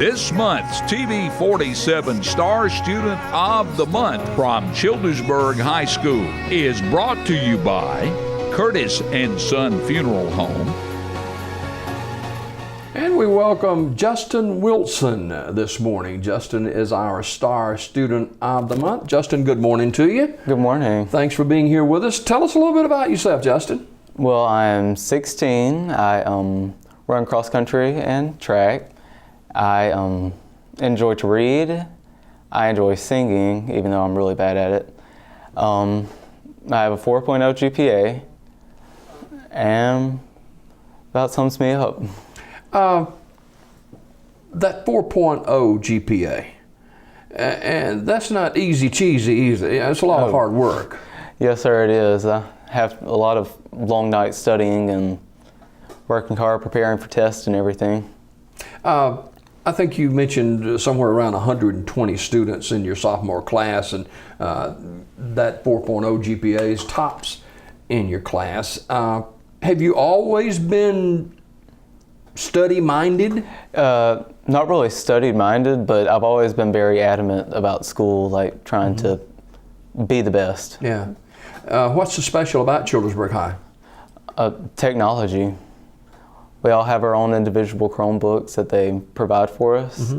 This month's TV 47 Star Student of the Month from Childersburg High School is brought to you by Curtis and Son Funeral Home. And we welcome Justin Wilson this morning. Justin is our Star Student of the Month. Justin, good morning to you. Good morning. Thanks for being here with us. Tell us a little bit about yourself, Justin. Well, I'm 16. I run cross country and track. I enjoy to read. I enjoy singing, even though I'm really bad at it. I have a 4.0 GPA, and about sums me up. That 4.0 GPA, and that's not easy cheesy either. It's a lot of hard work. Yes, sir, it is. I have a lot of long nights studying and working hard, preparing for tests and everything. I think you mentioned somewhere around 120 students in your sophomore class, and that 4.0 GPA is tops in your class. Have you always been study-minded? Not really study-minded, but I've always been very adamant about school, like trying to be the best. Yeah. What's so special about Childersburg High? Technology. We all have our own individual Chromebooks that they provide for us.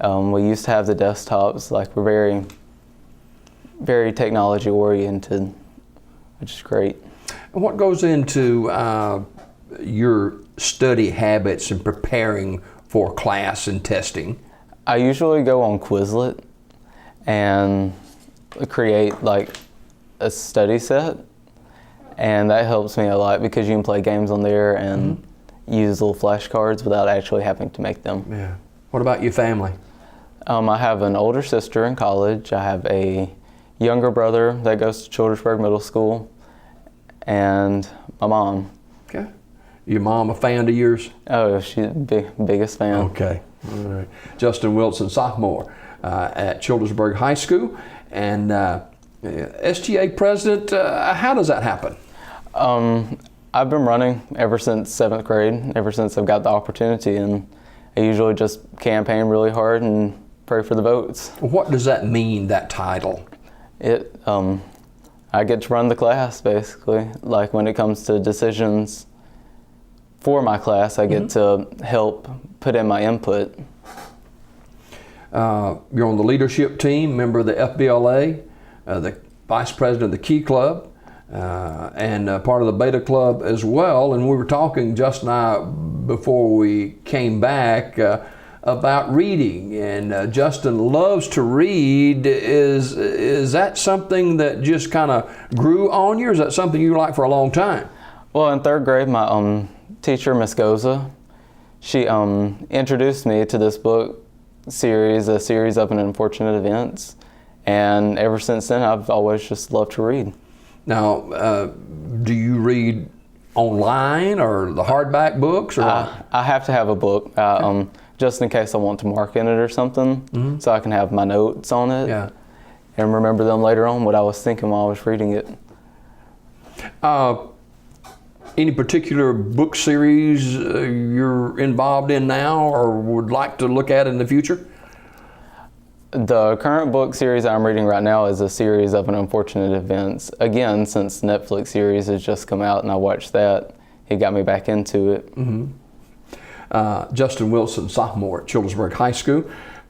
We used to have the desktops. Like, we're very, very technology oriented, which is great. And what goes into your study habits and preparing for class and testing? I usually go on Quizlet and create like a study set, and that helps me a lot because you can play games on there and use little flashcards without actually having to make them. Yeah. What about your family? I have an older sister in college. I have a younger brother that goes to Childersburg Middle School, and my mom. Okay. Your mom a fan of yours? Oh, she's the biggest fan. Okay. All right. Justin Wilson, sophomore at Childersburg High School, and SGA president. How does that happen? I've been running ever since 7th grade, ever since I've got the opportunity, and I usually just campaign really hard and pray for the votes. What does that mean, that title? I get to run the class, basically. Like, when it comes to decisions for my class, I get to help put in my input. You're on the leadership team, member of the FBLA, the vice president of the Key Club, and part of the Beta Club as well. And we were talking, Justin and I, before we came back, about reading. And Justin loves to read. Is that something that just kind of grew on you, or is that something you like for a long time? Well, in 3rd grade, my teacher, Miss Goza, she introduced me to this book series, a series of unfortunate events. And ever since then, I've always just loved to read. Now, do you read online or the hardback books? Or I have to have a book, just in case I want to mark in it or something, so I can have my notes on it and remember them later on, what I was thinking while I was reading it. Any particular book series you're involved in now or would like to look at in the future? The current book series I'm reading right now is a series of unfortunate events. Again, since the Netflix series has just come out and I watched that, it got me back into it. Justin Wilson, sophomore at Childersburg High School,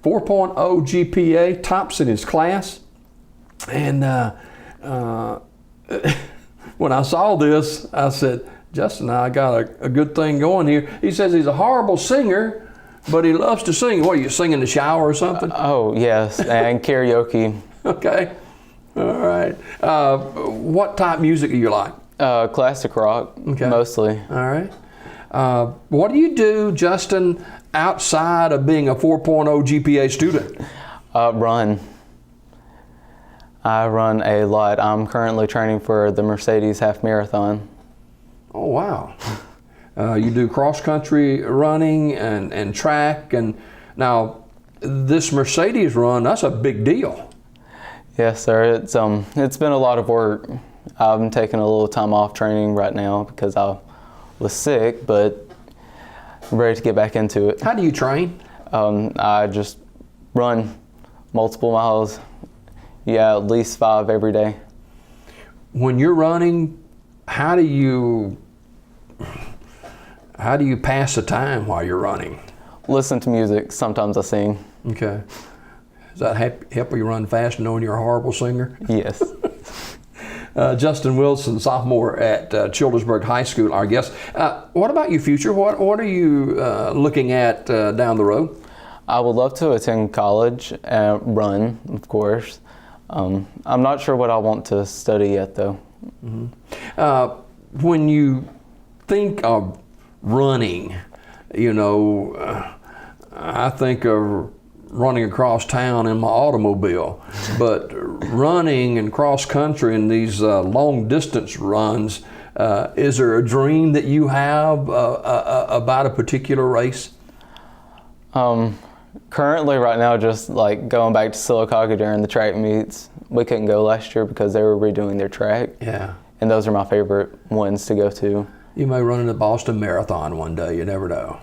4.0 GPA, tops in his class. And when I saw this, I said, Justin, I got a good thing going here. He says he's a horrible singer, but he loves to sing. What, you sing in the shower or something? Oh, yes, and karaoke. Okay. All right. What type of music do you like? Classic rock, mostly. All right. What do you do, Justin, outside of being a 4.0 GPA student? Run. I run a lot. I'm currently training for the Mercedes half marathon. Oh, wow. You do cross-country running and track. And now, this Mercedes run, that's a big deal. Yes, sir. It's been a lot of work. I'm taking a little time off training right now because I was sick, but I'm ready to get back into it. How do you train? I just run multiple miles. Yeah, at least 5 every day. When you're running, how do you pass the time while you're running? Listen to music. Sometimes I sing. Okay. Does that help you run fast, knowing you're a horrible singer? Yes. Justin Wilson, sophomore at Childersburg High School, our guest. What about your future? What are you looking at down the road? I would love to attend college and run, of course. I'm not sure what I want to study yet, though. Mm-hmm. When you think of running, I think of running across town in my automobile, but running and cross country in these long distance runs, is there a dream that you have about a particular race? Currently, right now, just like going back to Sylacauga during the track meets. We couldn't go last year because they were redoing their track. Yeah. And those are my favorite ones to go to. You may run in the Boston Marathon one day, you never know.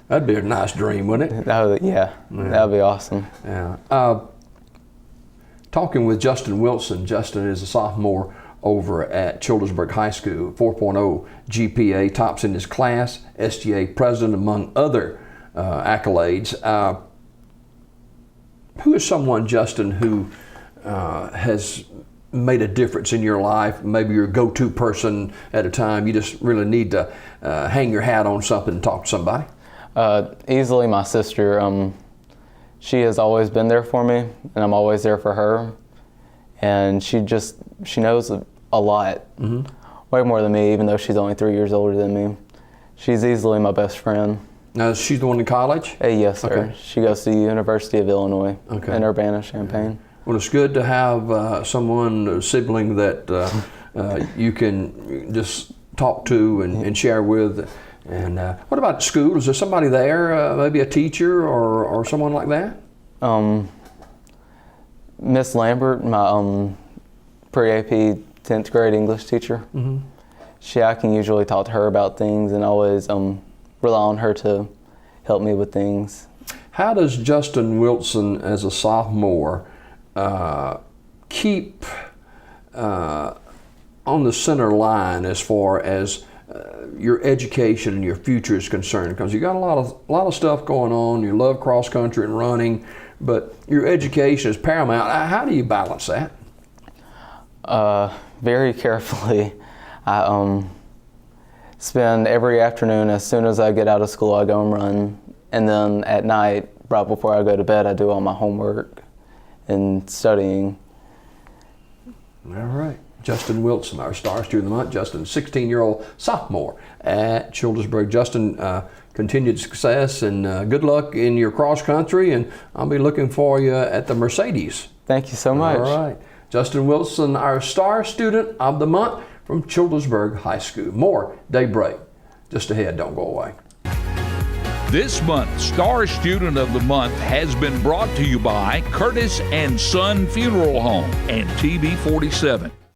That'd be a nice dream, wouldn't it? Yeah, that'd be awesome. Yeah. Talking with Justin Wilson. Justin is a sophomore over at Childersburg High School, 4.0 GPA, tops in his class, SGA president, among other accolades. Who is someone, Justin, who has made a difference in your life? Maybe your go-to person at a time. You just really need to hang your hat on something and talk to somebody. Easily my sister. She has always been there for me, and I'm always there for her. And she knows a lot, way more than me, even though she's only 3 years older than me. She's easily my best friend. Now, is she the one in college? Yes, sir. Okay. She goes to the University of Illinois in Urbana-Champaign. Well, it's good to have someone, a sibling that you can just talk to and share with. And what about school? Is there somebody there, maybe a teacher or someone like that? Miss Lambert, my pre-AP 10th grade English teacher. I can usually talk to her about things and always rely on her to help me with things. How does Justin Wilson, as a sophomore, keep on the center line as far as your education and your future is concerned? Because you got a lot of stuff going on. You love cross country and running, but your education is paramount. How do you balance that? Very carefully. I spend every afternoon, as soon as I get out of school, I go and run, and then at night, right before I go to bed, I do all my homework and studying. All right. Justin Wilson, our star student of the month. Justin, 16-year-old sophomore at Childersburg. Justin, continued success and good luck in your cross country, and I'll be looking for you at the Mercedes. Thank you so much. All right. Justin Wilson, our star student of the month from Childersburg High School. More Daybreak just ahead. Don't go away. This month's Star Student of the Month has been brought to you by Curtis and Son Funeral Home and TV 47.